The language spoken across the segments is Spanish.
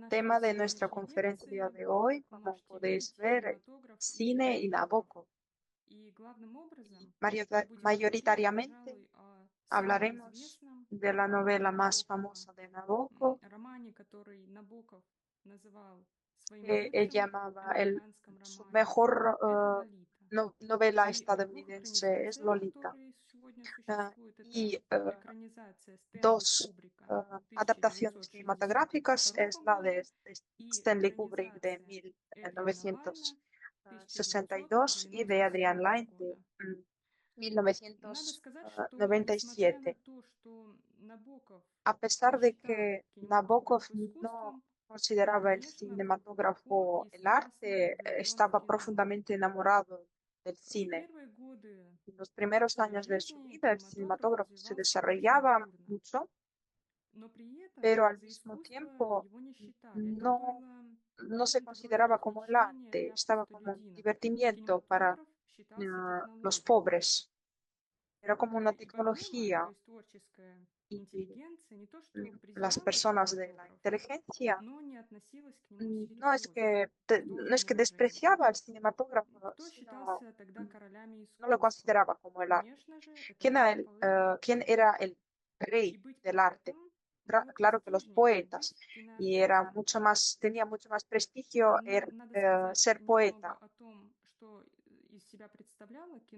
Tema de nuestra conferencia de hoy, como podéis ver, cine y Nabokov. Mayoritariamente hablaremos de la novela más famosa de Nabokov, que él llamaba su mejor novela estadounidense es Lolita. Y dos adaptaciones cinematográficas es la de Stanley Kubrick de 1962 y de Adrian Lyne de 1997. A pesar de que Nabokov no consideraba el cinematógrafo el arte, estaba profundamente enamorado del cine. En los primeros años de su vida, el cinematógrafo se desarrollaba mucho, pero al mismo tiempo no, no se consideraba como el arte, estaba como un divertimiento para los pobres. Era como una tecnología y las personas de la inteligencia no es que despreciaba el cinematógrafo, sino no lo consideraba como el arte. ¿Quién era el rey del arte? Claro que los poetas, y tenía mucho más prestigio ser poeta.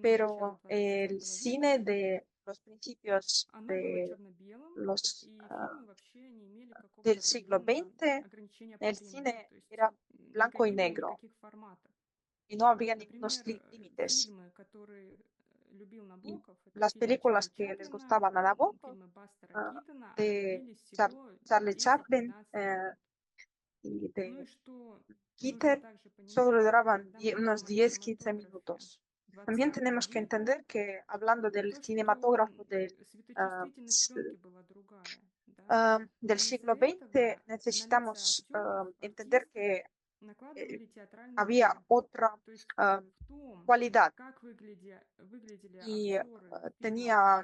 Pero el cine de los principios del siglo XX, el cine era blanco y negro y no había ningunos límites. Y las películas que les gustaban a Nabokov, de Charlie Chaplin y de Gitter, solo duraban unos 10-15 minutos. También tenemos que entender que hablando del cinematógrafo del siglo XX, necesitamos entender que había otra cualidad y tenía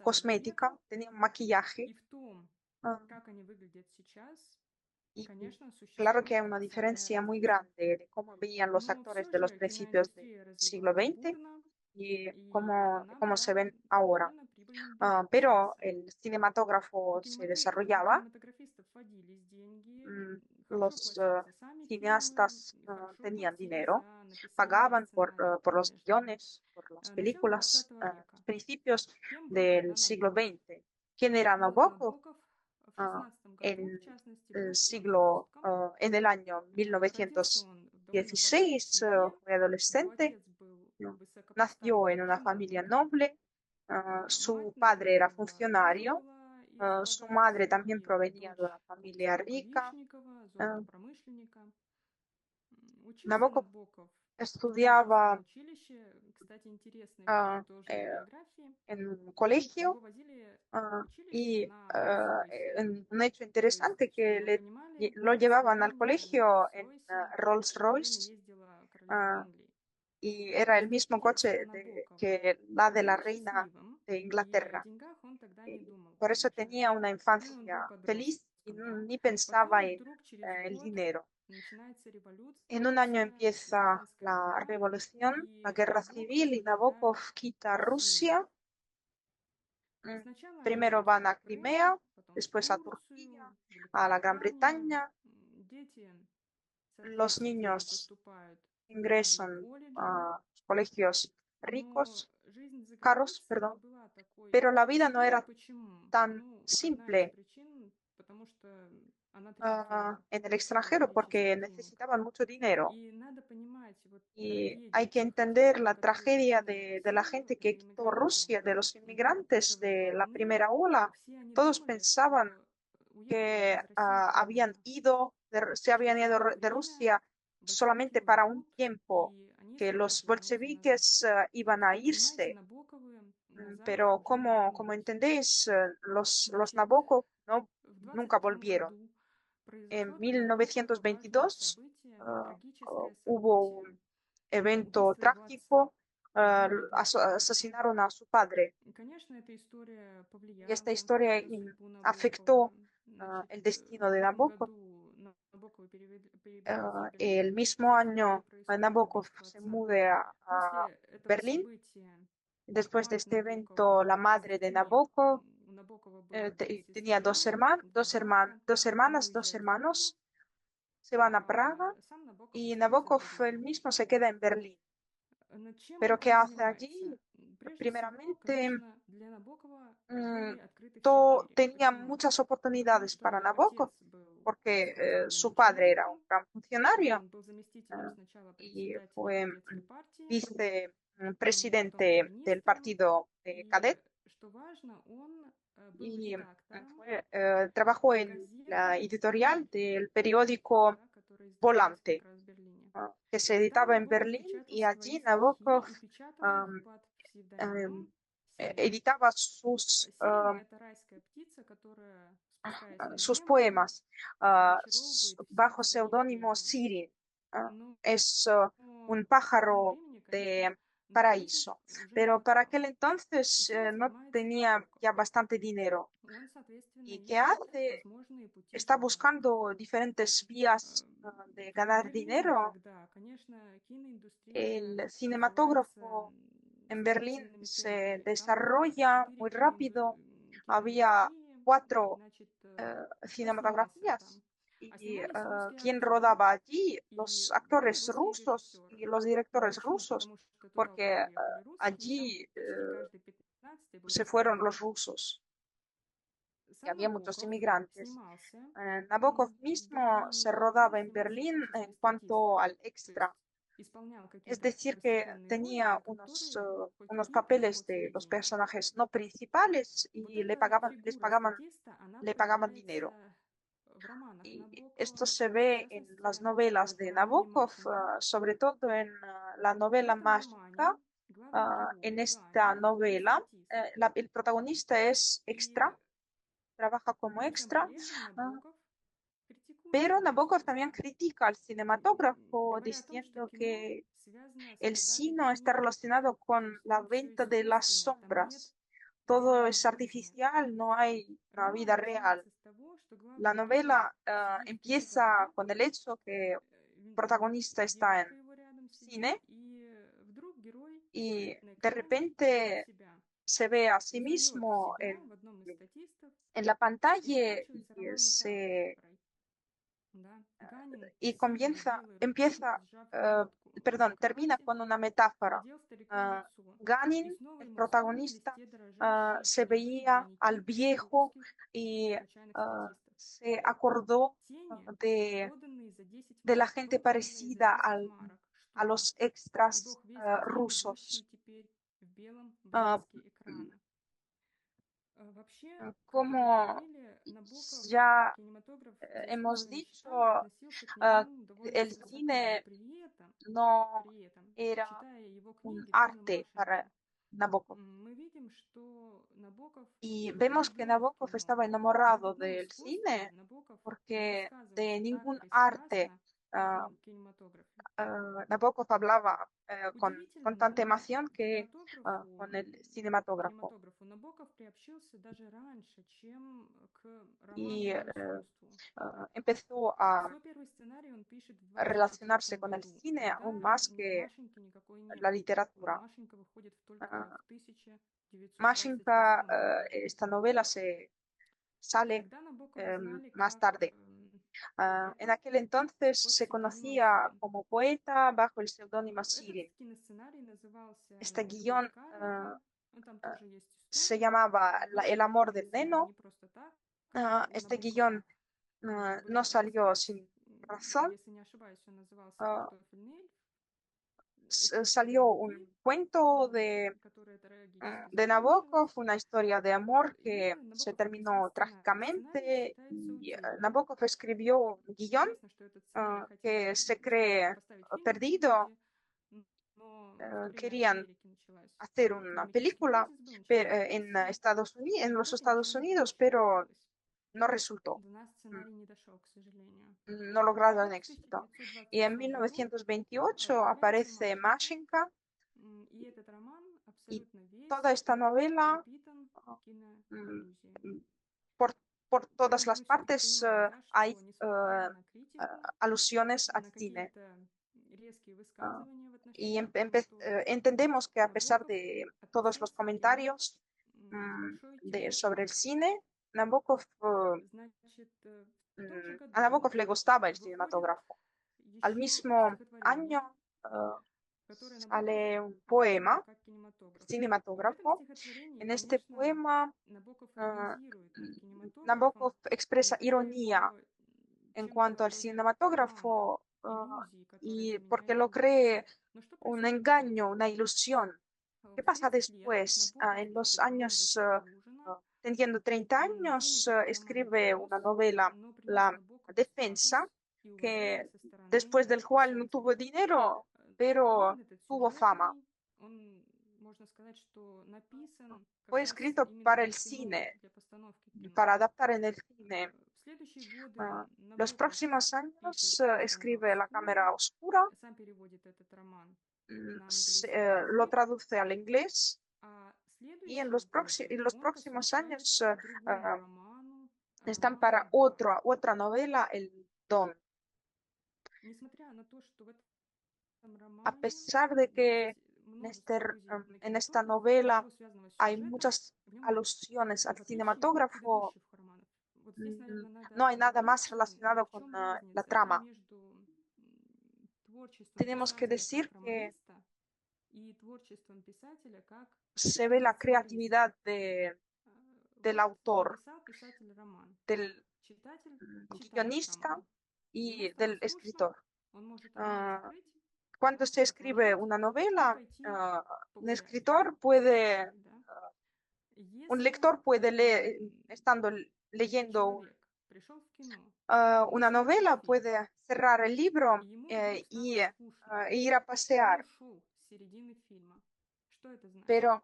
cosmética, tenía maquillaje. Y claro que hay una diferencia muy grande de cómo veían los actores de los principios del siglo XX y cómo se ven ahora. Pero el cinematógrafo se desarrollaba, los cineastas tenían dinero, pagaban por los guiones, por las películas, principios del siglo XX. ¿Quién era Nabokov? En en el año 1916 fue adolescente, ¿no? Nació en una familia noble, su padre era funcionario, su madre también provenía de una familia rica. Nabokov estudiaba uh, en un colegio y un hecho interesante que lo llevaban al colegio en Rolls Royce y era el mismo coche que la de la reina de Inglaterra. Por eso tenía una infancia feliz y ni pensaba en el dinero. En un año empieza la revolución, la guerra civil y Nabokov quita Rusia. Primero van a Crimea, después a Turquía, a la Gran Bretaña. Los niños ingresan a colegios caros, perdón, pero la vida no era tan simple en el extranjero porque necesitaban mucho dinero. Y hay que entender la tragedia de la gente que quitó Rusia, de los inmigrantes de la primera ola. Todos pensaban que se habían ido de Rusia solamente para un tiempo, que los bolcheviques iban a irse. Pero como entendéis, los Nabokov nunca volvieron. En 1922 hubo un evento trágico, asesinaron a su padre. Y esta historia afectó el destino de Nabokov El mismo año Nabokov se muda a Berlín. Después de este evento, la madre de Nabokov tenía dos hermanas, dos hermanos, se van a Praga y Nabokov él mismo se queda en Berlín. Pero ¿qué hace allí? Primeramente, mm, tenía muchas oportunidades para Nabokov porque su padre era un gran funcionario y fue vicepresidente del partido de Cadet y trabajó en la editorial del periódico Volante, que se editaba en Berlín y allí Nabokov um, um, editaba sus poemas bajo seudónimo Sirin. Es un pájaro de paraíso, pero para aquel entonces no tenía ya bastante dinero. ¿Y qué hace? Está buscando diferentes vías de ganar dinero. El cinematógrafo en Berlín se desarrolla muy rápido. Había cuatro cinematografías. Y quién rodaba allí, los actores rusos y los directores rusos, porque allí se fueron los rusos y había muchos inmigrantes. Nabokov mismo se rodaba en Berlín en cuanto al extra, es decir, que tenía unos papeles de los personajes no principales y le pagaban dinero. Y esto se ve en las novelas de Nabokov, sobre todo en la novela Mashinka. En esta novela, el protagonista es extra, trabaja como extra, pero Nabokov también critica al cinematógrafo diciendo que el cine está relacionado con la venta de las sombras. Todo es artificial, no hay una vida real. La novela empieza con el hecho que el protagonista está en cine y de repente se ve a sí mismo en la pantalla y termina con una metáfora. Ganin, el protagonista, se veía al viejo y se acordó de la gente parecida a los extras rusos. Como ya hemos dicho, el cine no era un arte para Nabokov. Y vemos que Nabokov estaba enamorado del cine porque de ningún arte Nabokov hablaba con tanta emoción que con el cinematógrafo. Y empezó a relacionarse con el cine aún más que la literatura. Mashinka, esta novela se sale más tarde. En aquel entonces se conocía como poeta bajo el seudónimo Sirin. Este guión se llamaba El amor del neno. Este guión no salió sin razón. Salió un cuento de Nabokov, una historia de amor que se terminó trágicamente y Nabokov escribió un guión que se cree perdido. Querían hacer una película en los Estados Unidos, pero no resultó. No lograron éxito. Y en 1928 aparece Mashinka y toda esta novela, por por todas las partes hay alusiones al cine. Ah, y entendemos que a pesar de todos los comentarios sobre el cine, Nabokov, a Nabokov le gustaba el cinematógrafo. Al mismo año sale un poema, cinematógrafo. En este poema ah, Nabokov expresa ironía en cuanto al cinematógrafo y porque lo cree un engaño, una ilusión. ¿Qué pasa después? En los años, teniendo 30 años, escribe una novela, La Defensa, que después del cual no tuvo dinero, pero tuvo fama. Fue escrito para el cine, para adaptar en el cine. Los próximos años escribe La Cámara Oscura, lo traduce al inglés y en los próximos años están para otra novela, El Don. A pesar de que en esta novela hay muchas alusiones al cinematógrafo, no hay nada más relacionado con la trama. Tenemos que decir que se ve la creatividad del autor, del guionista y del escritor. Cuando se escribe una novela, un escritor puede, un lector puede leer, estando leyendo una novela, puede cerrar el libro y ir a pasear. Pero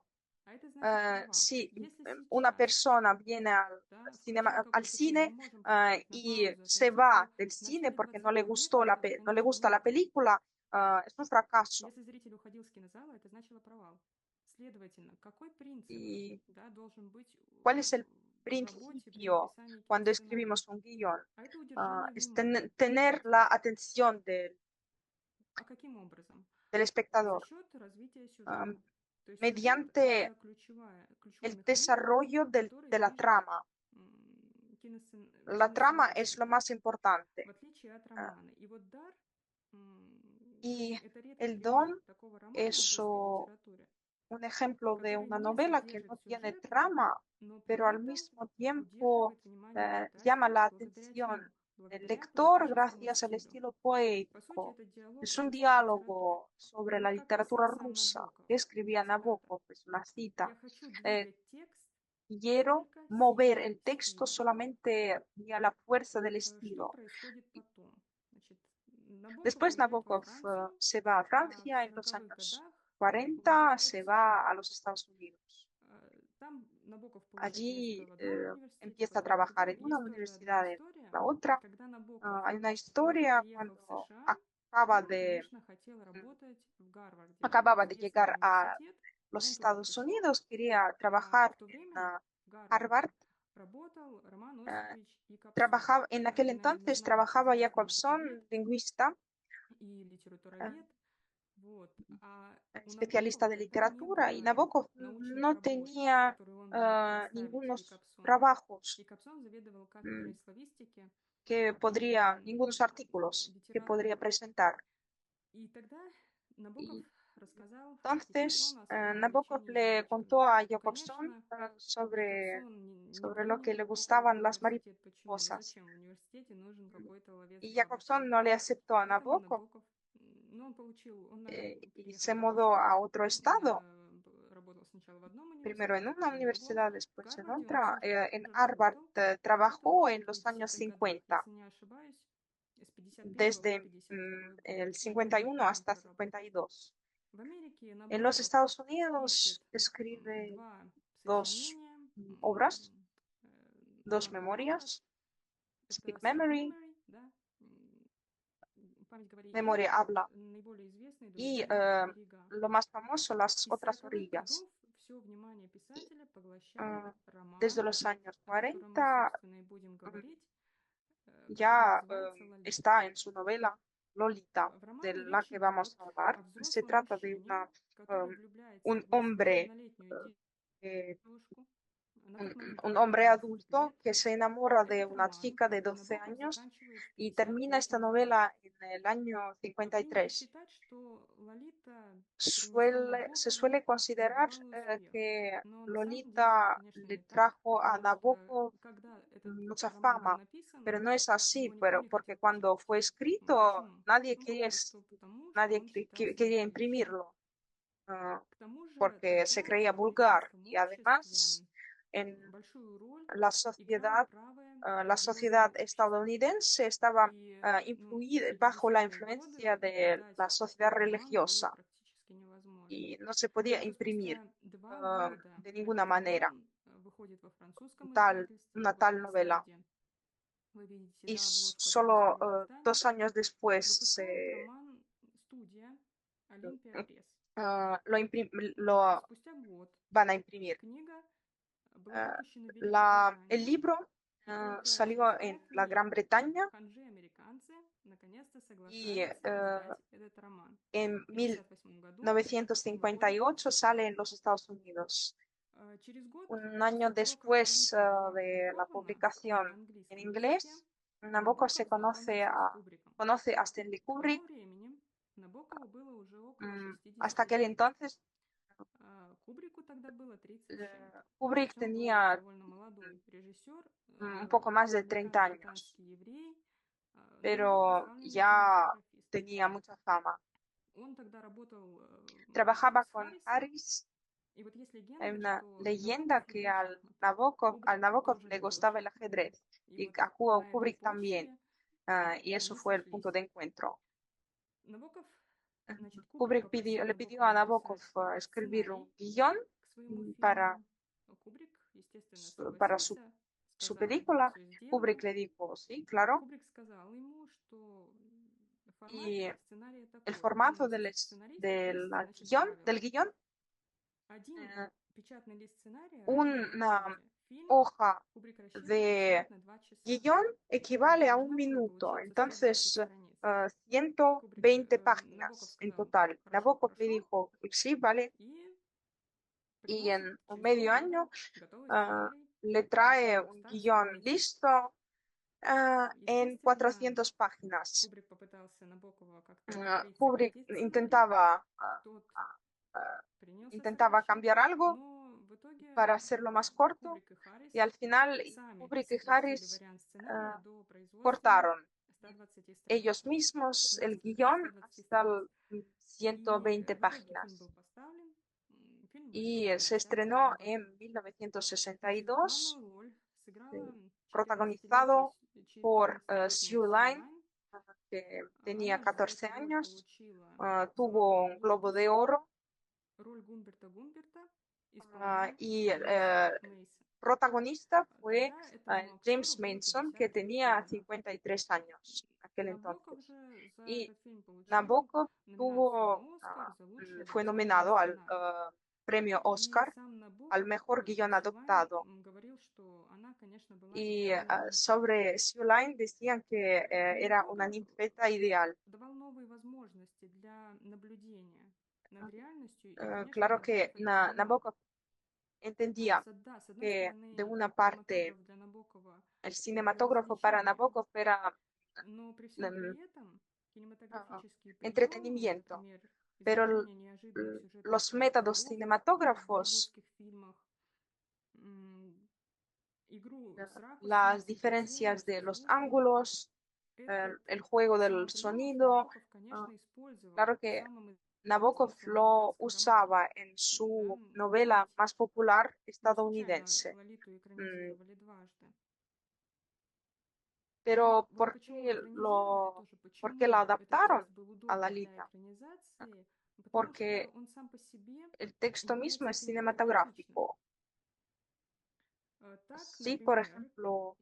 si una persona viene al cine y se va del cine porque no le gustó no le gusta la película, es un fracaso. ¿Y cuál es el principio cuando escribimos un guión? Es tener la atención del espectador mediante el desarrollo de la trama. La trama es lo más importante. Y El Don es un ejemplo de una novela que no tiene trama, pero al mismo tiempo llama la atención del lector gracias al estilo poético. Es un diálogo sobre la literatura rusa que escribía Nabokov, es una cita. Quiero mover el texto solamente a la fuerza del estilo. Después Nabokov se va a Francia en los años 40, se va a los Estados Unidos. Allí empieza a trabajar en una universidad, en la otra. Hay una historia cuando acababa de llegar a los Estados Unidos, quería trabajar en Harvard. En aquel entonces trabajaba Jacobson, lingüista, especialista de literatura, y Nabokov no tenía ningunos trabajos ningunos artículos que podría presentar. Y entonces Nabokov le contó a Jacobson sobre lo que le gustaban las mariposas. Y Jacobson no le aceptó a Nabokov y se mudó a otro estado, primero en una universidad, después en otra. En Harvard trabajó en los años 50, desde el 51 hasta 52. En los Estados Unidos escribe dos obras, dos memorias, Speak Memory, Memoria habla, y lo más famoso, Las otras orillas. ah, desde los años 40 ya está en su novela Lolita, de la que vamos a hablar. Se trata de un hombre, eh, un hombre adulto que se enamora de una chica de 12 años y termina esta novela en el año 53. Se suele considerar que Lolita le trajo a Nabokov mucha fama, pero no es así, porque cuando fue escrito nadie quería imprimirlo, ah, porque se creía vulgar y además en la sociedad estadounidense estaba influida bajo la influencia de la sociedad religiosa y no se podía imprimir de ninguna manera una tal novela. Y solo 2 años después lo van a imprimir. El libro salió en la Gran Bretaña y en 1958 sale en los Estados Unidos. Un año después de la publicación en inglés, Nabokov conoce a Stanley Kubrick. Hasta aquel entonces, Kubrick tenía un poco más de 30 años, pero ya tenía mucha fama. Trabajaba con Harris. Hay una leyenda que al Nabokov le gustaba el ajedrez y a Kubrick también. Y eso fue el punto de encuentro. Kubrick le pidió a Nabokov escribir un guión para, para su película. Kubrick le dijo, sí, claro. Y el formato del guión, una hoja de guión equivale a un minuto, entonces 120 páginas en total. Nabokov le dijo, sí, vale, y en un medio año le trae un guión listo en 400 páginas. Kubrick intentaba cambiar algo para hacerlo más corto y al final Kubrick y Harris cortaron ellos mismos el guión hasta 120 páginas y se estrenó en 1962, protagonizado por Sue Lynn, que tenía 14 años, tuvo un Globo de Oro y protagonista fue James Mason, que tenía 53 años en aquel entonces. Y Nabokov fue nominado al premio Oscar al mejor guión adaptado. Y sobre Sue Lynn decían que era una ninfeta ideal. Claro que Nabokov entendía que de una parte el cinematógrafo para Nabokov era mm, entretenimiento, pero los métodos cinematógrafos, las diferencias de los ángulos, el juego del sonido, claro que Nabokov lo usaba en su novela más popular estadounidense. Pero ¿por qué la adaptaron a Lalita? Porque el texto mismo es cinematográfico. Sí, por ejemplo,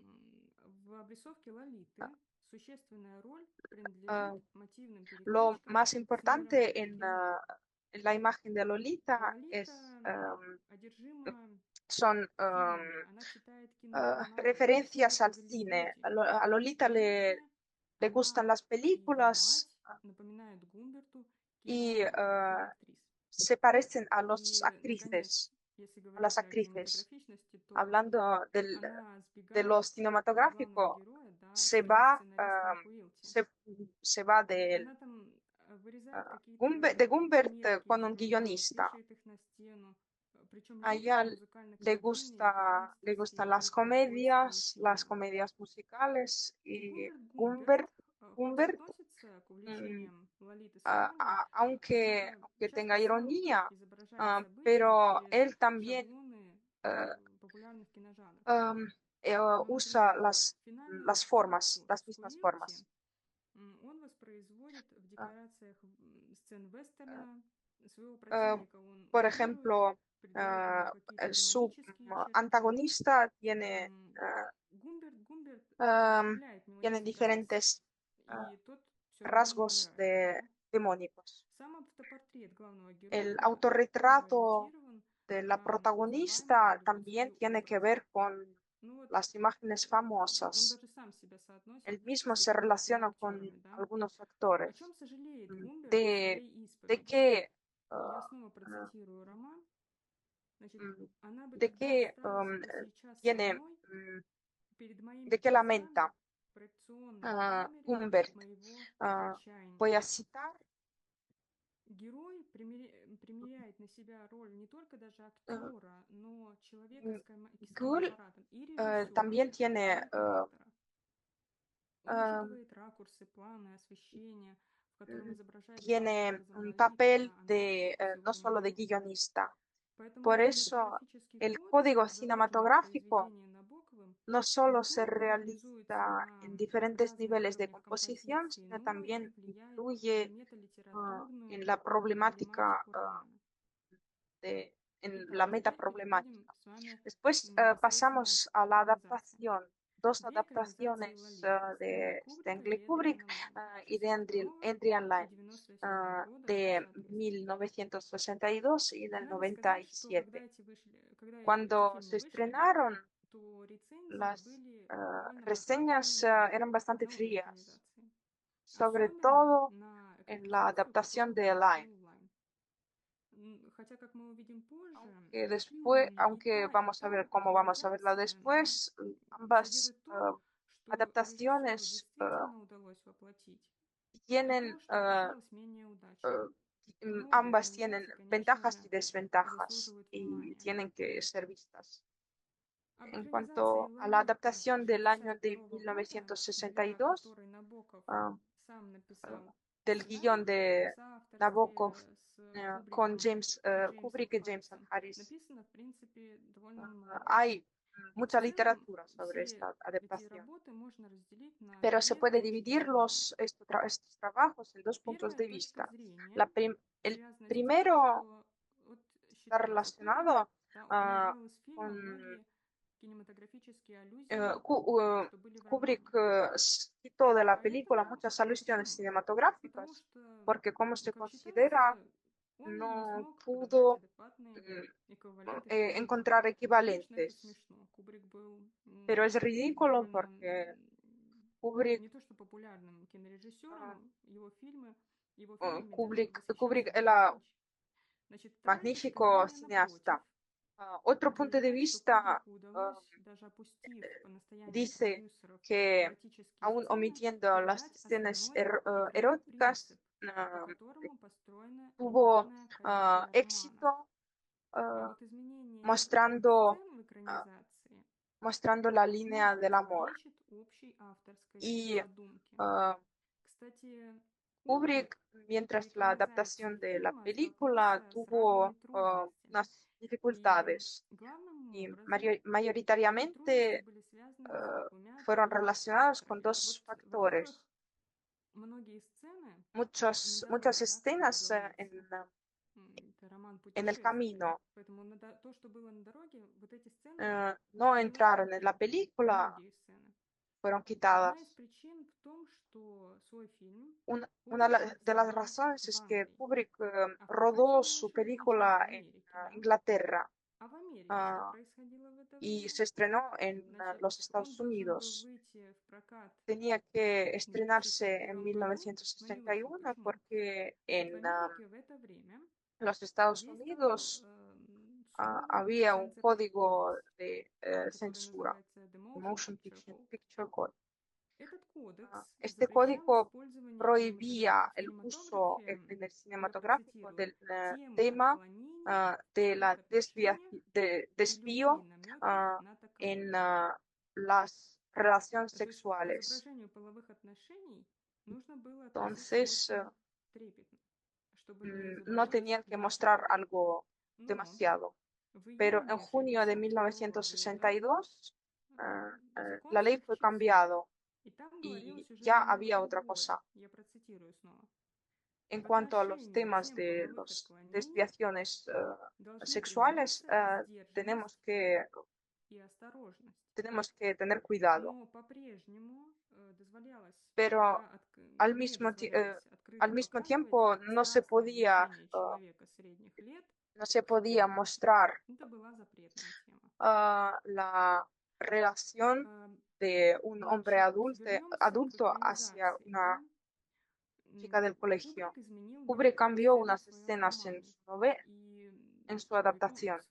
lo más importante en la imagen de Lolita son referencias al cine. A Lolita le gustan las películas y se parecen a a las actrices. Hablando de lo cinematográfico, se va, se va de Gumbert con un guionista. A ella le gustan las comedias musicales y Gumbert, mm, aunque tenga ironía, pero él también eh, um, usa las mismas formas. Ah, eh, por ejemplo, su antagonista um, tiene diferentes rasgos demónicos. El autorretrato de la protagonista también tiene que ver con las imágenes famosas. Él mismo se relaciona con algunos actores. De, de qué, ah, ah, de qué tiene, de qué lamenta Humbert. Voy a citar. Gould también uh, tiene un papel no solo de guionista. Por eso el código cinematográfico no solo se realiza en diferentes niveles de composición, sino también influye en la problemática en la metaproblemática. Después pasamos a la adaptación, dos adaptaciones de Stanley Kubrick y de Adrian Lyne de 1962 y del 97. Cuando se estrenaron, las reseñas eran bastante frías, sobre todo en la adaptación de Lyne. Aunque vamos a ver cómo vamos a verla después, ambas adaptaciones tienen, ambas tienen ventajas y desventajas y tienen que ser vistas. En cuanto a la adaptación del año de 1962, del guión de Nabokov con James Kubrick y James Harris, hay mucha literatura sobre esta adaptación, pero se puede dividir estos trabajos en dos puntos de vista. El primero está relacionado con Kubrick citó de la película muchas alusiones cinematográficas, porque como se considera, no pudo encontrar equivalentes. Pero es ridículo porque Kubrick, Kubrick era magnífico cineasta. Otro punto de vista dice que, aún omitiendo las escenas eróticas, tuvo éxito mostrando, mostrando la línea del amor. Y Kubrick, mientras la adaptación de la película tuvo unas dificultades y mayoritariamente fueron relacionados con dos factores. Muchas escenas en el camino no entraron en la película fueron quitadas. De las razones es que Kubrick rodó su película en Inglaterra, ah, y se estrenó en los Estados Unidos. Tenía que estrenarse en 1961 porque en los Estados Unidos había un código de censura, Picture Code. Este código prohibía el uso en el cinematográfico del tema de la desvío en las relaciones sexuales. Entonces, no tenían que mostrar algo demasiado. Pero en junio de 1962, la ley fue cambiada y ya había otra cosa. En cuanto a los temas de las desviaciones sexuales, tenemos que tener cuidado. Pero al mismo tiempo no se podía mostrar la relación de un hombre adulto hacia una chica del colegio. Kubrick cambió unas escenas en su adaptación.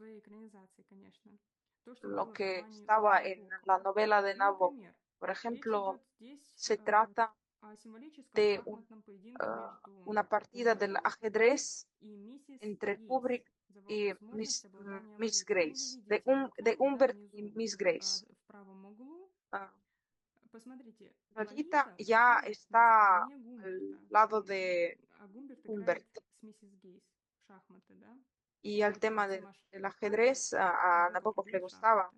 Lo que estaba en la novela de Nabokov. Por ejemplo, se trata de una partida del ajedrez entre Kubrick y Miss Grace, de Humbert y Miss Grace. Lolita ya está al lado de Humbert. Y el tema del ajedrez a Nabokov le gustaba.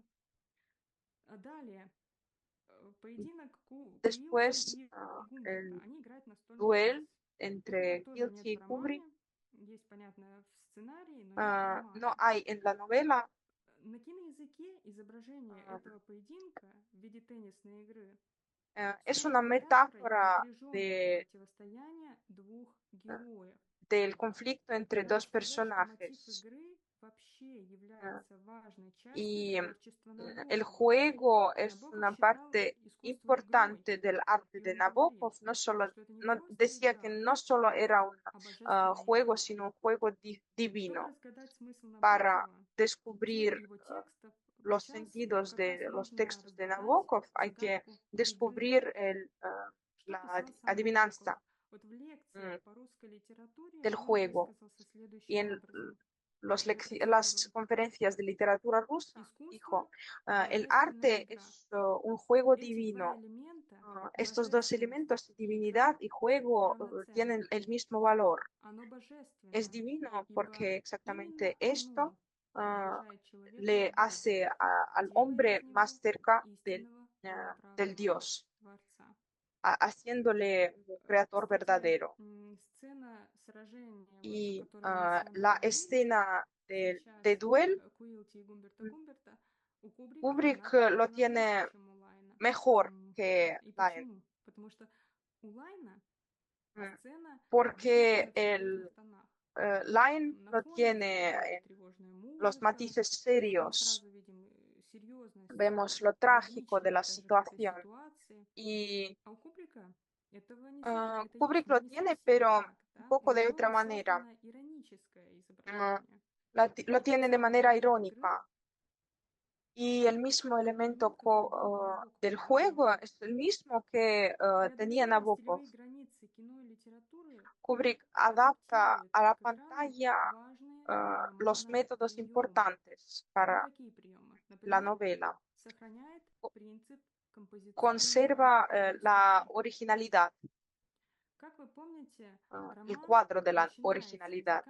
Después, el duelo entre Kielty y Kubrick no hay en la novela. Es una metáfora del conflicto entre dos personajes. Y el juego es una parte importante del arte de Nabokov. Decía que no solo era un juego, sino un juego divino para descubrir los sentidos de los textos de Nabokov. Hay que descubrir la adivinanza del juego. Y en las conferencias de literatura rusa dijo, el arte es un juego divino. Estos dos elementos, divinidad y juego, tienen el mismo valor. Es divino porque exactamente esto le hace al hombre más cerca del Dios, haciéndole un creador verdadero. Y la escena de duelo, Kubrick lo tiene mejor que Line, porque el Line no tiene los matices serios. Vemos lo trágico de la situación y Kubrick lo tiene, pero un poco de otra manera. Lo tiene de manera irónica. Y el mismo elemento del juego es el mismo que tenía Nabokov. Kubrick adapta a la pantalla los métodos importantes para la novela. Conserva la originalidad, el cuadro de la originalidad.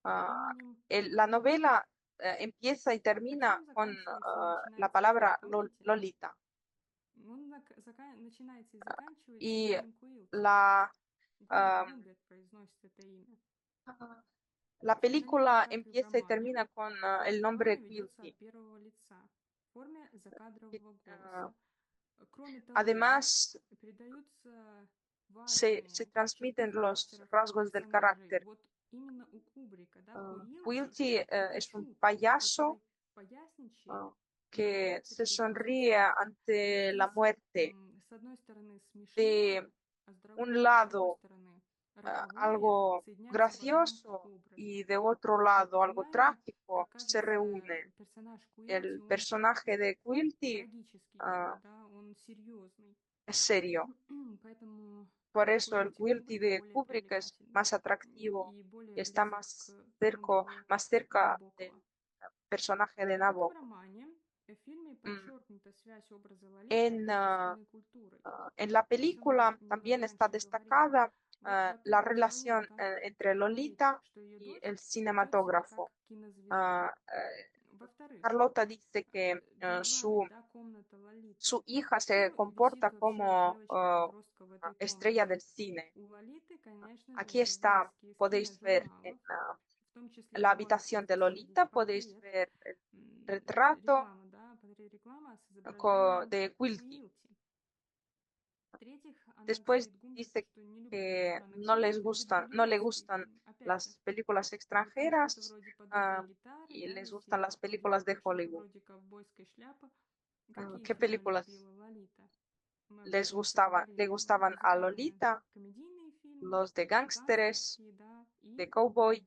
La novela empieza y termina con la palabra Lolita. Y la película empieza y termina con el nombre Quilty. Además, se transmiten los rasgos del carácter. Quilty es un payaso que se sonríe ante la muerte. De un lado, algo gracioso y de otro lado, algo trágico, se reúne. El personaje de Quilty es serio. Por eso el Quilty de Kubrick es más atractivo y está más cerca del personaje de Nabokov. Mm, En, en la película también está destacada la relación entre Lolita y el cinematógrafo. Carlota dice que su hija se comporta como estrella del cine. Aquí está, podéis ver en la habitación de Lolita, podéis ver el retrato de Quilty. Después dice que no le gustan las películas extranjeras y les gustan las películas de Hollywood. ¿Qué películas le gustaban a Lolita? Los de gángsteres, de cowboy,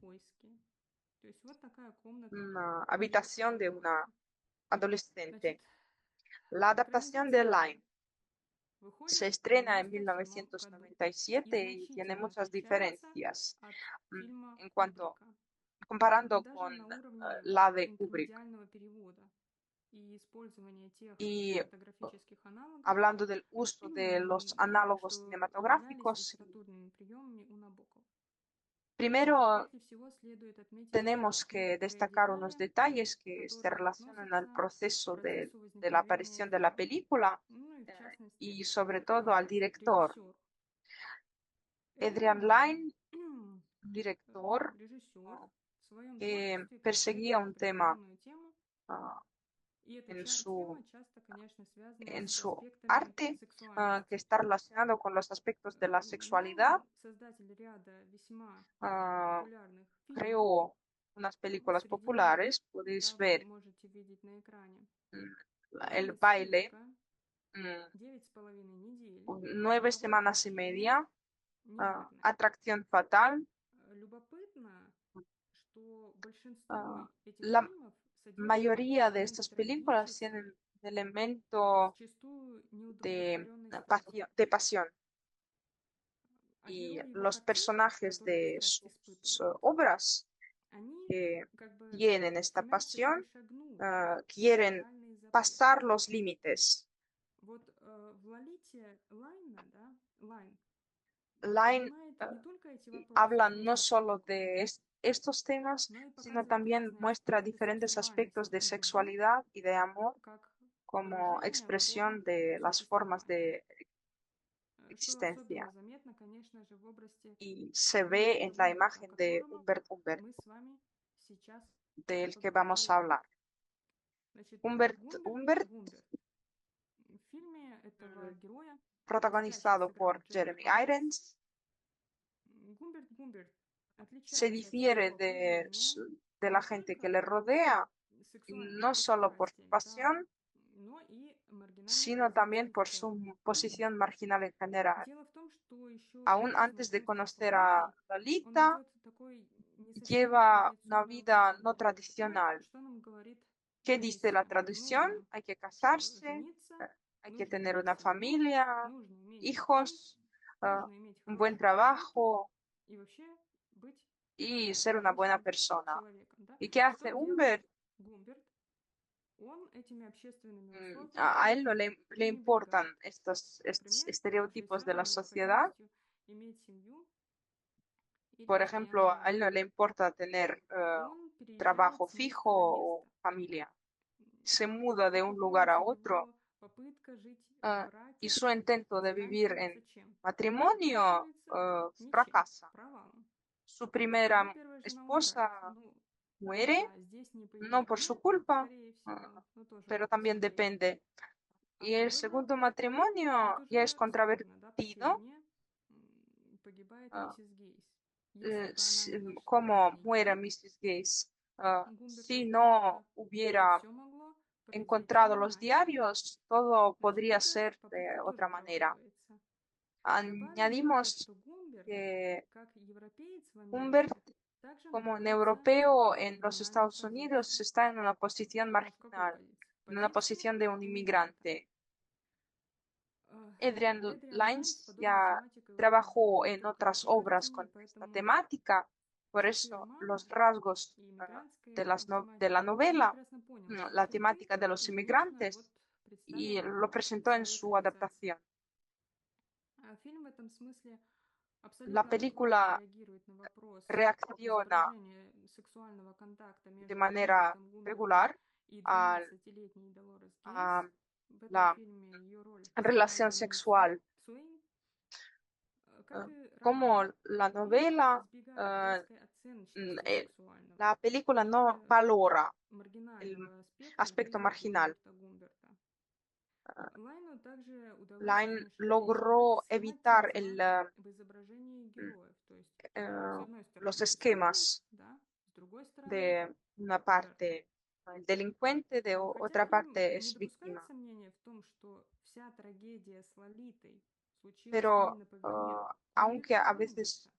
una habitación de una adolescente. La adaptación de Line se estrena en 1997 y tiene muchas diferencias en cuanto comparando con la de Kubrick. Y hablando del uso de los análogos cinematográficos, primero tenemos que destacar unos detalles que se relacionan al proceso de la aparición de la película y sobre todo al director. Adrian Lyne, un director que perseguía un tema en su arte que está relacionado con los aspectos de la sexualidad. Creó unas películas populares, podéis ver El baile, 9 semanas y media, Atracción fatal. La mayoría de estas películas tienen un elemento de pasión y los personajes de sus obras que tienen esta pasión quieren pasar los límites. Line habla no solo de estos temas, sino también muestra diferentes aspectos de sexualidad y de amor como expresión de las formas de existencia. Y se ve en la imagen de Humbert, del que vamos a hablar. Humbert, protagonizado por Jeremy Irons, se difiere de la gente que le rodea, no solo por su pasión, sino también por su posición marginal en general. Aún antes de conocer a Lolita, lleva una vida no tradicional. ¿Qué dice la tradición? Hay que casarse, hay que tener una familia, hijos, un buen trabajo y ser una buena persona. ¿Y qué hace Humbert? A él no le importan estos estereotipos de la sociedad. Por ejemplo, a él no le importa tener trabajo fijo o familia. Se muda de un lugar a otro y su intento de vivir en matrimonio fracasa. Su primera esposa muere, no por su culpa, pero también depende Y el segundo matrimonio ya es controvertido. ah, Cómo muere Mrs. Gates. Si no hubiera encontrado los diarios, todo podría ser de otra manera. Añadimos que Humbert, como un europeo en los Estados Unidos, está en una posición marginal, en una posición de un inmigrante. Adrian Lynes ya trabajó en otras obras con esta temática, por eso los rasgos de la novela, la temática de los inmigrantes, y lo presentó en su adaptación. La película reacciona de manera regular a, a la relación sexual. Como la novela, la película no valora el aspecto marginal. Line logró evitar los esquemas de una parte el delincuente, de otra parte es víctima. Pero aunque a veces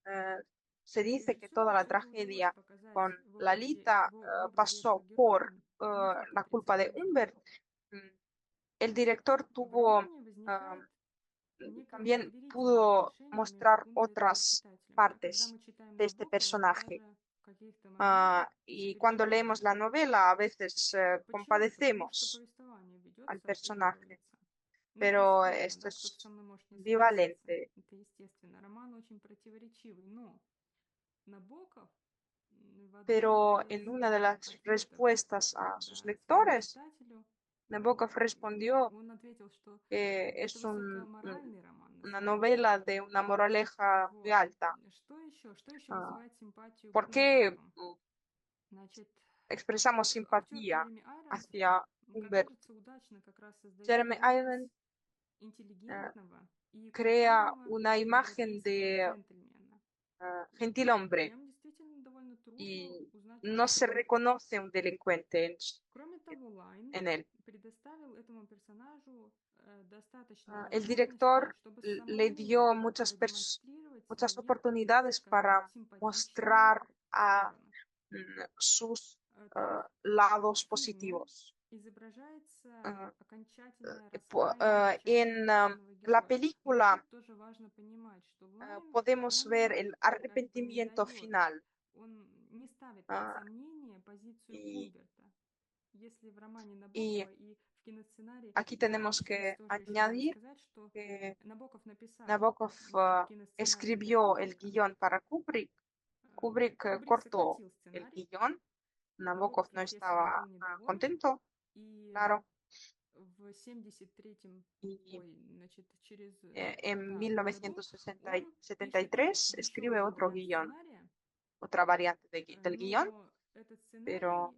se dice que toda la tragedia con Lalita pasó por la culpa de Humbert, el director también pudo mostrar otras partes de este personaje. Y cuando leemos la novela, a veces compadecemos al personaje, pero esto es ambivalente. Pero en una de las respuestas a sus lectores, Nabokov respondió que es una novela de una moraleja muy alta. ¿Por qué expresamos simpatía hacia Humbert? Jeremy Irons crea una imagen de gentilhombre y no se reconoce un delincuente en él. El director le dio muchas oportunidades para mostrar sus lados positivos. En la película podemos ver el arrepentimiento final. Y aquí tenemos que añadir que Nabokov escribió el guión para Kubrick. Kubrick cortó el guión. Nabokov no estaba contento, claro. Y en 1973 escribe otro guión, otra variante del guión, pero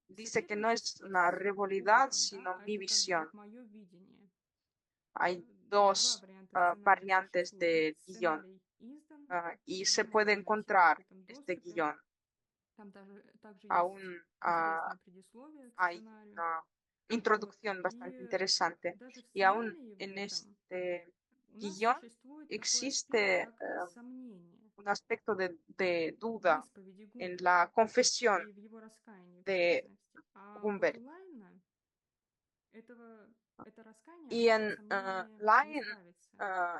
dice que no es una rivalidad, sino mi visión. Hay dos variantes del guión y se puede encontrar este guión. Aún hay una introducción bastante interesante y aún en este guión existe un aspecto de duda en la confesión de Humbert. Y en Line,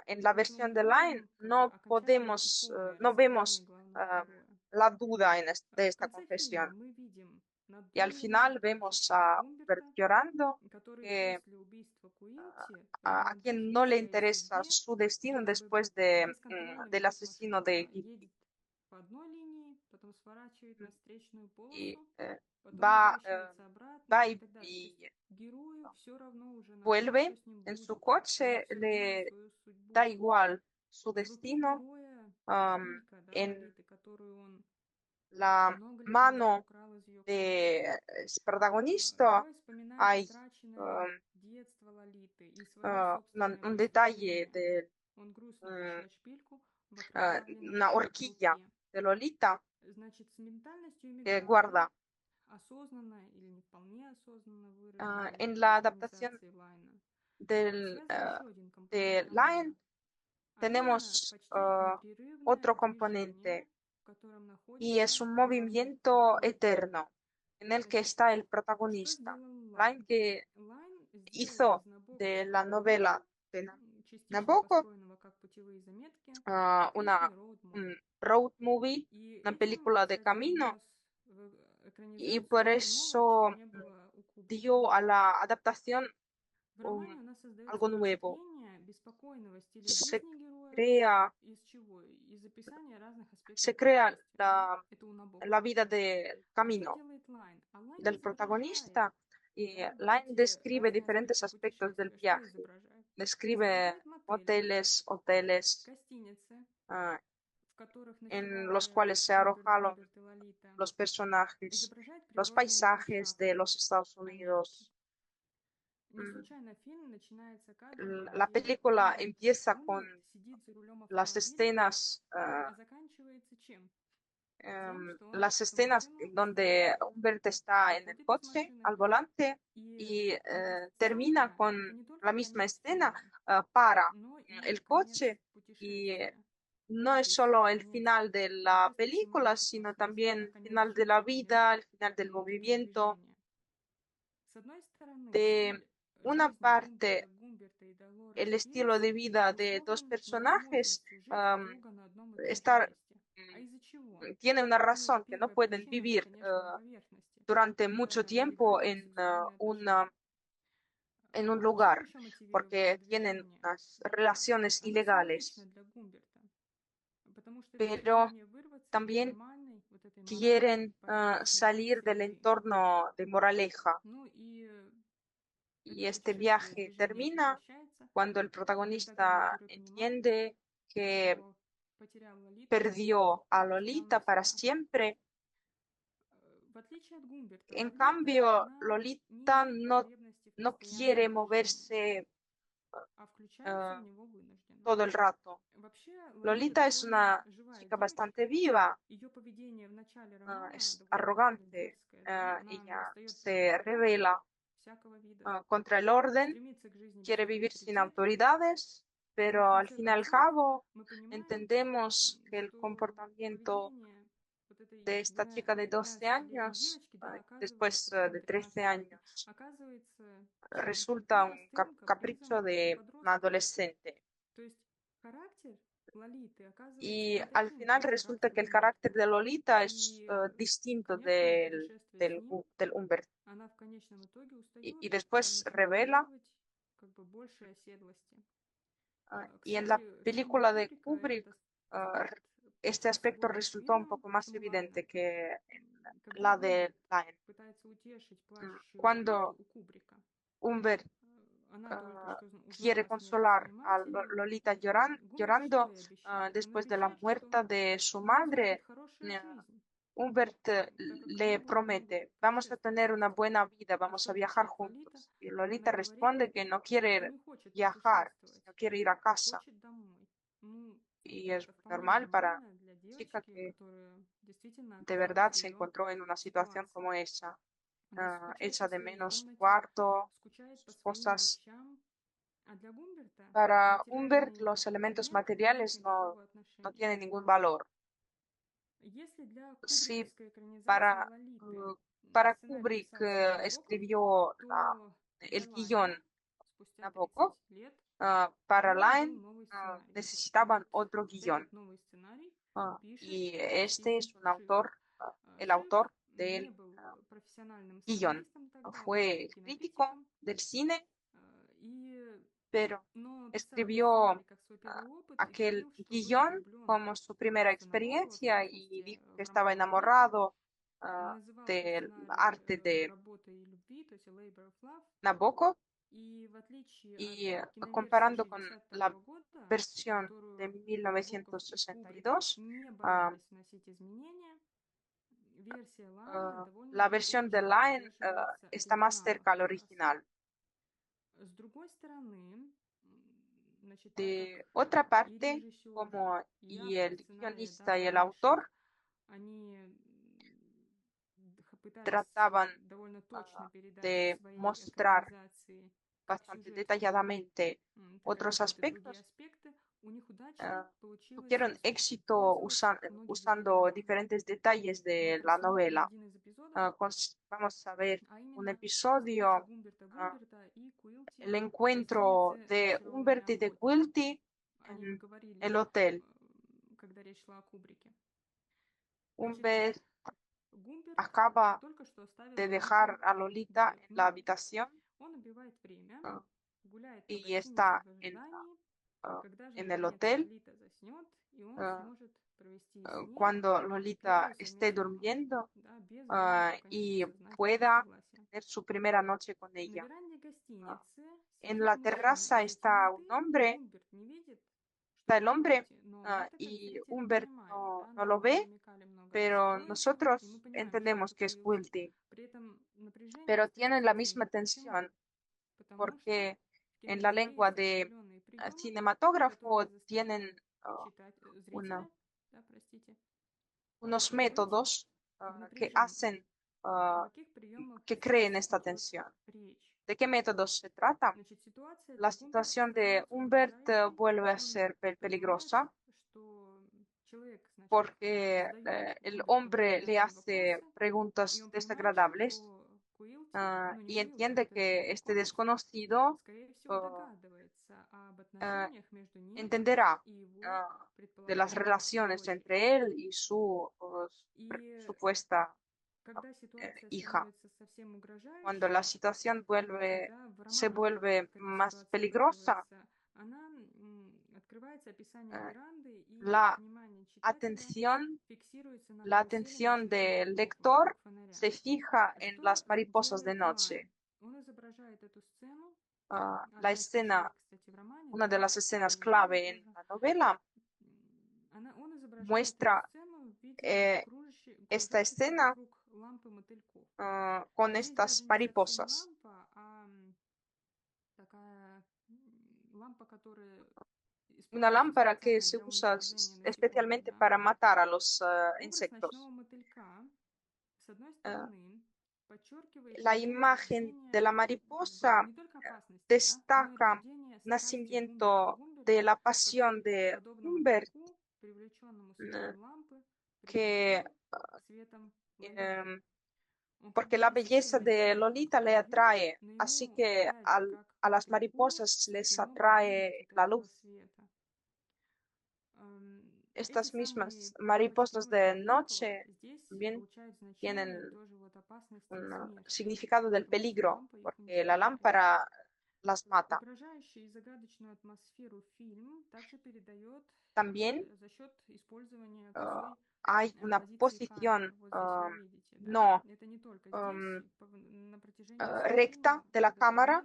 en la versión de Line, no vemos la duda de esta confesión. Y al final vemos a Humbert llorando, que a quien no le interesa su destino después del asesino de Giphy. Y va y vuelve en su coche, le da igual su destino. En la mano de protagonista hay un detalle de una horquilla de Lolita que guarda. En la adaptación de Lion tenemos otro componente y es un movimiento eterno en el que está el protagonista. Lion que hizo de la novela de Nabokov un road movie, una película de camino, y por eso dio a la adaptación algo nuevo. Se crea, se crea la vida del camino del protagonista y Line describe diferentes aspectos del viaje. Describe hoteles en los cuales se alojaron los personajes, los paisajes de los Estados Unidos. La película empieza con las escenas donde Humbert está en el coche al volante y termina con la misma escena, para el coche y no es solo el final de la película, sino también el final de la vida, el final del movimiento. De una parte, el estilo de vida de dos personajes tiene una razón que no pueden vivir durante mucho tiempo en un lugar porque tienen unas relaciones ilegales, pero también quieren salir del entorno de moraleja. Y este viaje termina cuando el protagonista entiende que perdió a Lolita para siempre. En cambio, Lolita no quiere moverse todo el rato. Lolita es una chica bastante viva, es arrogante, ella se revela contra el orden, quiere vivir sin autoridades, pero al fin y al cabo entendemos que el comportamiento de esta chica de 12 años, después de 13 años, resulta un capricho de un adolescente. Y al final resulta que el carácter de Lolita es distinto del Humbert. Y después revela. Y en la película de Kubrick, este aspecto resultó un poco más evidente que en la de Lion. Cuando Humbert quiere consolar a Lolita llorando después de la muerte de su madre, Humbert le promete, vamos a tener una buena vida, vamos a viajar juntos. Y Lolita responde que no quiere viajar, no quiere ir a casa. Y es normal para una chica que de verdad se encontró en una situación como esa, echa de menos su cuarto, sus cosas. Para Humbert los elementos materiales no tienen ningún valor. Sí, para, para Kubrick escribió el guión Nabokov, para Line necesitaban otro guión. Y este es el autor del guión. Fue crítico del cine, pero escribió aquel guión como su primera experiencia y dijo que estaba enamorado del arte de Nabokov y comparando con la versión de 1962, la versión de Lion está más cerca al original. De otra parte, como y el guionista y el autor trataban de mostrar bastante detalladamente otros aspectos, tuvieron éxito usando diferentes detalles de la novela. Vamos a ver un episodio, el encuentro de Humbert y de Quilty en el hotel. Humbert acaba de dejar a Lolita en la habitación ah, y está en el hotel. Cuando Lolita esté durmiendo y pueda tener su primera noche con ella. En la terraza está un hombre, está el hombre y Humbert no lo ve, pero nosotros entendemos que es Quilty. Pero tienen la misma tensión porque en la lengua de cinematógrafo tienen una unos métodos que hacen, ah, que creen esta tensión. ¿De qué métodos se trata? La situación de Humbert vuelve a ser peligrosa porque el hombre le hace preguntas desagradables y entiende que este desconocido entenderá de las relaciones entre él y su supuesta hija. Cuando la situación se vuelve más peligrosa, la atención, la atención del lector se fija en las mariposas de noche. La escena, una de las escenas clave en la novela, muestra esta escena con estas mariposas. Una lámpara que se usa especialmente para matar a los insectos. La imagen de la mariposa destaca nacimiento de la pasión de Humbert, que porque la belleza de Lolita le atrae, así que a las mariposas les atrae la luz. Estas mismas mariposas de noche también tienen un significado del peligro, porque la lámpara las mata. También hay una posición no recta de la cámara,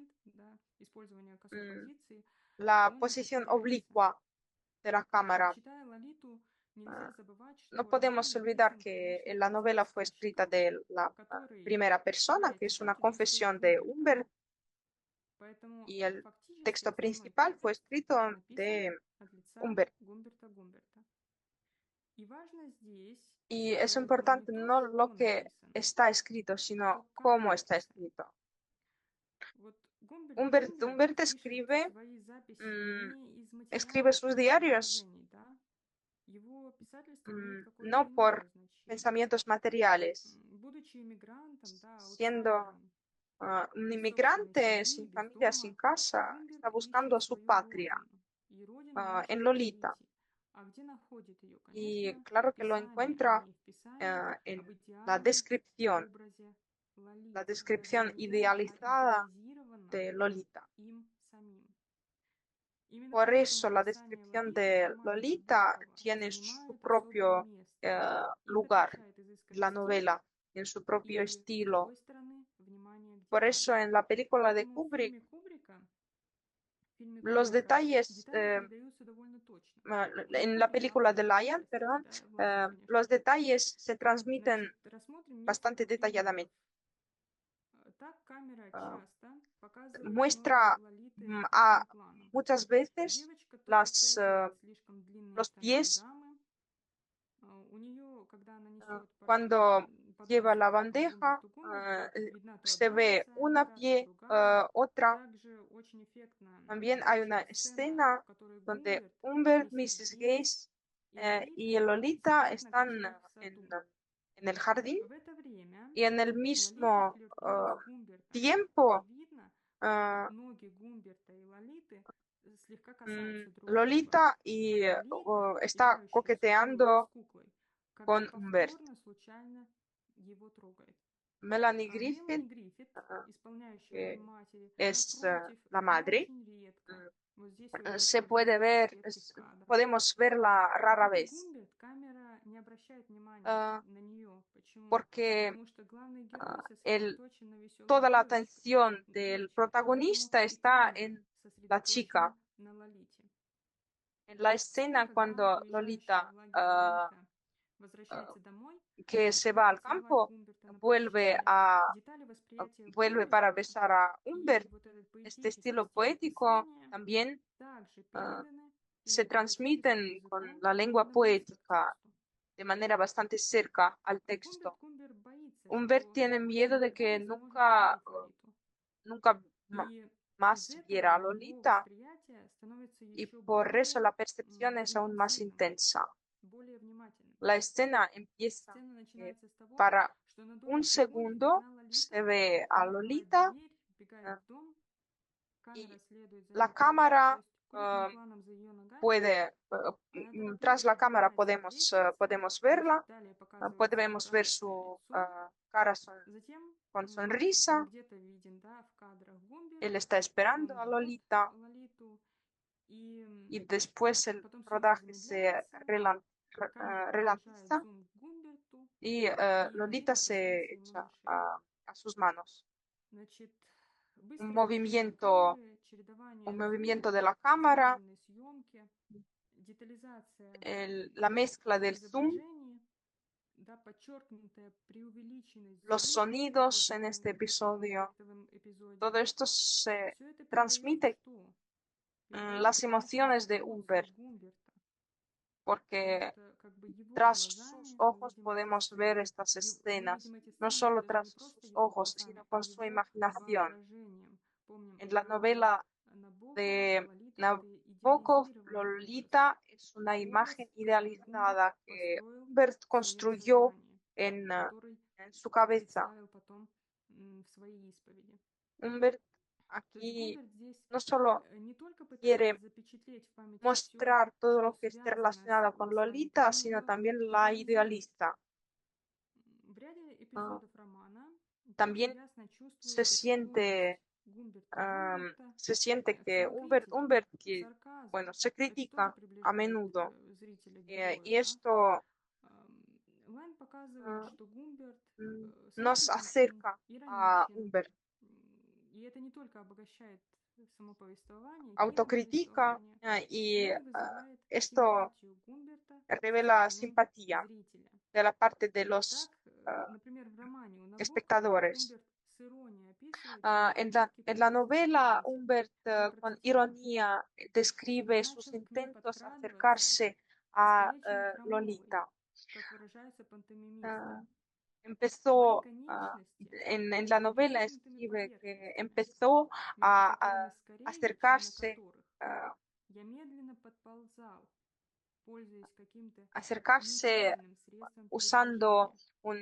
la posición oblicua de la cámara. No podemos olvidar que la novela fue escrita de la primera persona, que es una confesión de Humbert, y el texto principal fue escrito de Humbert. Y es importante no lo que está escrito, sino cómo está escrito. Humbert escribe sus diarios no por pensamientos materiales. Siendo un inmigrante sin familia, sin casa, está buscando a su patria en Lolita. Y claro que lo encuentra en la descripción idealizada de Lolita. Por eso la descripción de Lolita tiene su propio lugar en la novela, en su propio estilo. Por eso en la película de Kubrick los detalles en la película de Lion, perdón, los detalles se transmiten bastante detalladamente. Ah, muestra muchas veces los pies cuando lleva la bandeja, se ve una pie, otra. También hay una escena donde Humbert, Mrs. Gaze y Lolita están en el jardín y en el mismo tiempo Lolita está coqueteando con Humbert. Melanie Griffith, que es la madre, se puede ver, podemos verla rara vez, porque toda la atención del protagonista está en la chica. En la escena cuando Lolita que se va al campo vuelve para besar a Humbert. Este estilo poético también se transmiten con la lengua poética de manera bastante cerca al texto. Humbert tiene miedo de que nunca más viera a Lolita y por eso la percepción es aún más intensa. La escena empieza para un segundo se ve a Lolita y la cámara tras la cámara podemos verla, podemos ver su cara con sonrisa. Él está esperando a Lolita y después el rodaje se ralentiza y Lolita se echa a sus manos. Un movimiento de la cámara, la mezcla del zoom, los sonidos en este episodio, todo esto se transmite las emociones de Humbert, porque tras sus ojos podemos ver estas escenas, no solo tras sus ojos, sino con su imaginación. En la novela de Nabokov, Lolita es una imagen idealizada que Humbert construyó en su cabeza. Humbert aquí no solo quiere mostrar todo lo que esté relacionado con Lolita, sino también la idealiza. También se siente que Humbert que, bueno, se critica a menudo y esto nos acerca a Humbert. Autocritica y esto revela simpatía de la parte de los espectadores. En la novela, Humbert con ironía describe sus intentos de acercarse a Lolita. Empezó, en la novela escribe que empezó a acercarse usando un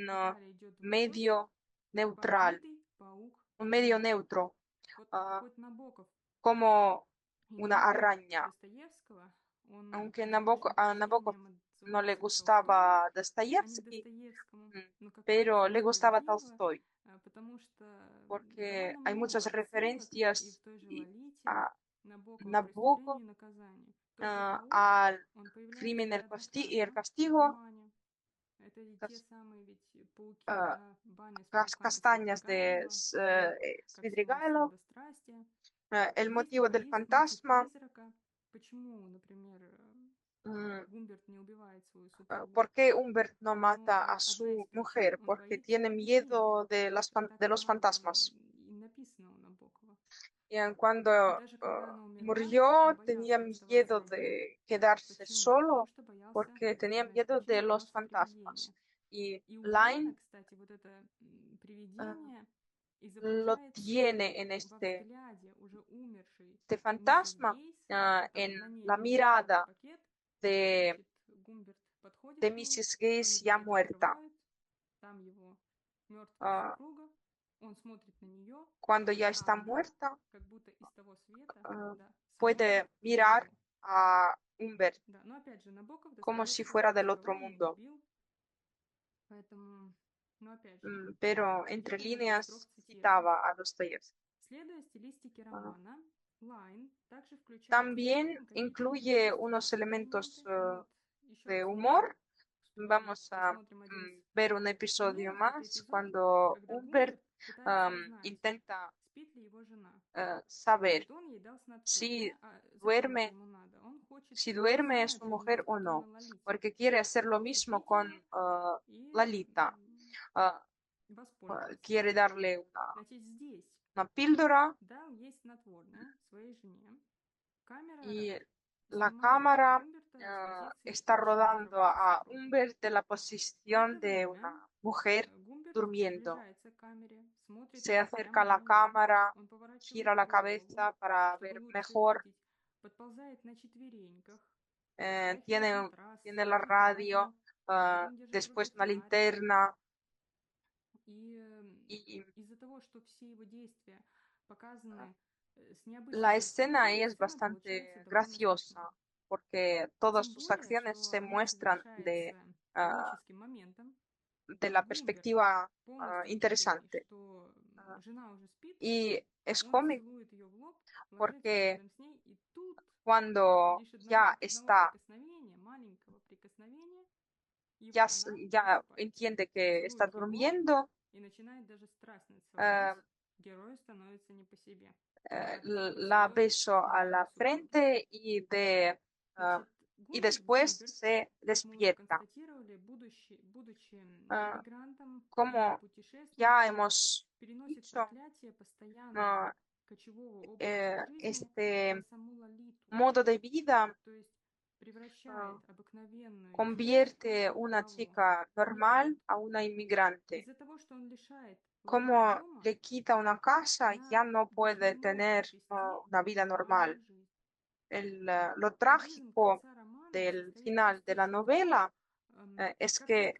medio neutral, un medio neutro, como una araña. Aunque a Nabokov no le gustaba Dostoyevsky, pero le gustaba Tolstoy, porque hay muchas referencias a Nabokov, al crimen y el castigo, las castañas de Svidrigailov, El motivo del fantasma, mm, ¿por qué Humbert no mata a su mujer? Porque tiene miedo de de los fantasmas. Y cuando murió tenía miedo de quedarse solo porque tenía miedo de los fantasmas. Y Line lo tiene en este fantasma, en la mirada de, de Mrs. Gaze ya muerta. Ah, Cuando ya está muerta, ah, puede mirar a Humbert como si fuera del otro mundo. Pero entre líneas citaba a Dostoyevsky. Ah, También incluye unos elementos de humor. Vamos a ver un episodio más cuando Humbert intenta saber si duerme, si duerme su mujer o no, porque quiere hacer lo mismo con Lalita. Ah, Quiere darle una píldora y la cámara está rodando a Humbert de la posición de una mujer durmiendo. Se acerca a la cámara, gira la cabeza para ver mejor. Tiene la radio, después una linterna y la escena es bastante graciosa porque todas sus acciones se muestran ah, de la perspectiva interesante. Ah, y es cómico porque cuando ya está, ya entiende que está durmiendo, ah, la beso a la frente ah, y después se despierta. Ah, Como ya hemos dicho, ah, este modo de vida ah, convierte una chica normal a una inmigrante. Como le quita una casa, ya no puede tener una vida normal. Lo trágico del final de la novela es que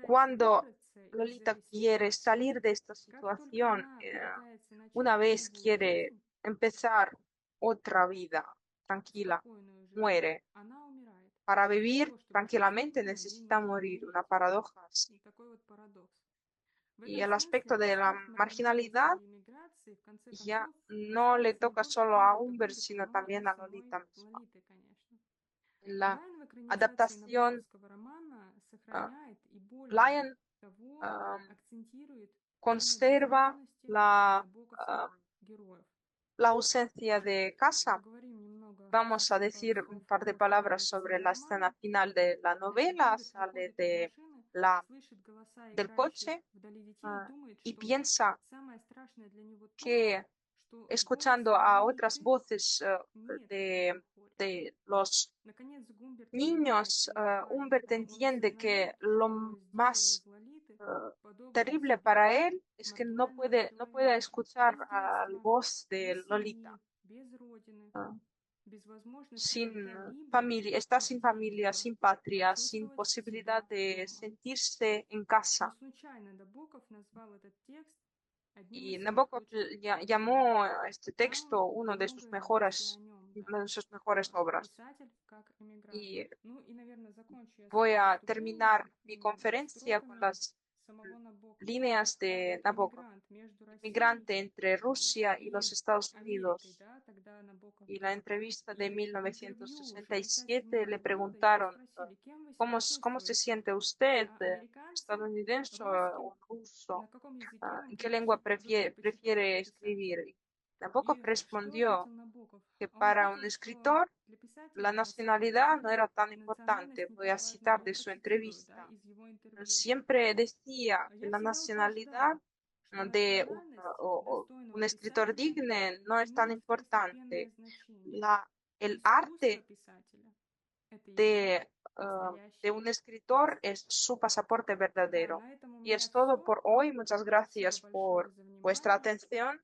cuando Lolita quiere salir de esta situación, una vez quiere empezar otra vida tranquila, muere. Para vivir tranquilamente necesita morir, una paradoja así. Y el aspecto de la marginalidad ya no le toca solo a Humbert, sino también a Lolita misma. En la adaptación, Lyon conserva la ausencia de casa. Vamos a decir un par de palabras sobre la escena final de la novela. Sale del coche y piensa que escuchando a otras voces de los niños, Humbert entiende que lo más terrible para él es que no puede escuchar a la voz de Lolita. Sin familia, está sin familia, sin patria, sin posibilidad de sentirse en casa. Y Nabokov llamó a este texto una de sus mejores obras. Y voy a terminar mi conferencia con las líneas de Nabokov, migrante entre Rusia y los Estados Unidos. Y la entrevista de 1967 le preguntaron, ¿cómo se siente usted, estadounidense o ruso? ¿En qué lengua prefiere escribir? Nabokov respondió que para un escritor la nacionalidad no era tan importante. Voy a citar de su entrevista. Siempre decía que la nacionalidad de un escritor digno no es tan importante. El arte de, de un escritor es su pasaporte verdadero. Y es todo por hoy. Muchas gracias por vuestra atención.